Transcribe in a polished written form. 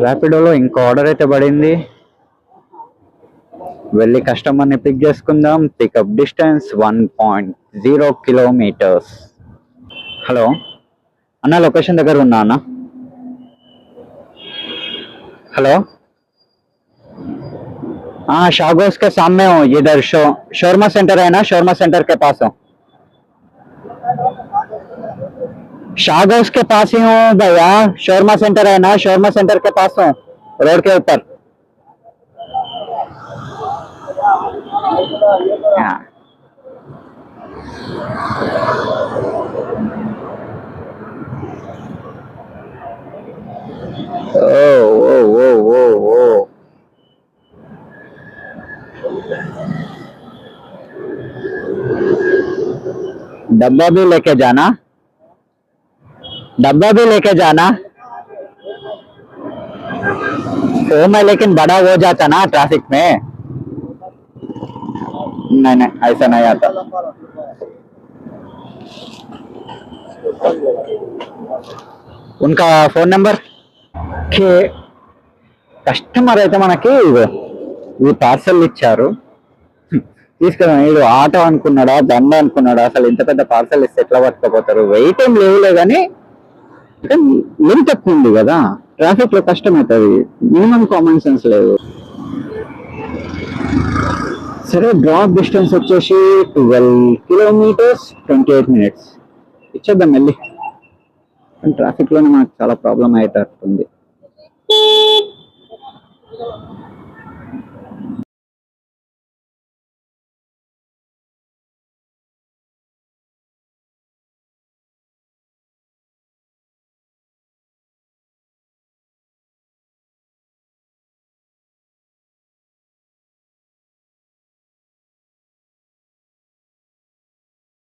ర్యాపిడోలో ఇంకో ఆర్డర్ అయితే పడింది. వెళ్ళి కస్టమర్ని పిక్ చేసుకుందాం. Pickup distance 1.0 kilometres. హలో అన్న, లొకేషన్ దగ్గర ఉన్నా అన్న. हेलो, हाँ शागोस के सामने हूँ. इधर शोरमा सेंटर है ना, शोरमा सेंटर के पास हूँ. शागोस के पास ही हूँ भैया. शोरमा सेंटर है ना, शोरमा सेंटर के पास हूँ, रोड के ऊपर. हाँ. ओ ओ ओ ओ ओ डब्बा भी लेके जाना, डब्बा भी लेके जाना. तो मैं लेकिन बड़ा हो जाता ना ट्रैफिक में. नहीं नहीं, ऐसा नहीं आता. उनका फोन नंबर के కస్టమర్ అయితే మనకి ఈ పార్సల్ ఇచ్చారు, తీసుకెళ్ళాను. వీడు ఆటో అనుకున్నాడా, దండ అనుకున్నాడా? అసలు ఇంత పెద్ద పార్సల్ ఇస్తే ఎట్లా పట్టుకపోతారు? వెయిట్ ఏం లేవులే, కానీ లిమిట్ ఎక్కువ ఉంది కదా, ట్రాఫిక్ లో కష్టం అవుతుంది. మినిమం కామన్ సెన్స్ లేదు. సరే, డ్రాప్ డిస్టెన్స్ వచ్చేసి 12 కిలోమీటర్స్ 28 మినిట్స్. ఇచ్చేద్దాం వెళ్ళి. ట్రాఫిక్ లోనే మనకు చాలా ప్రాబ్లం అయ్యేటట్టుంది.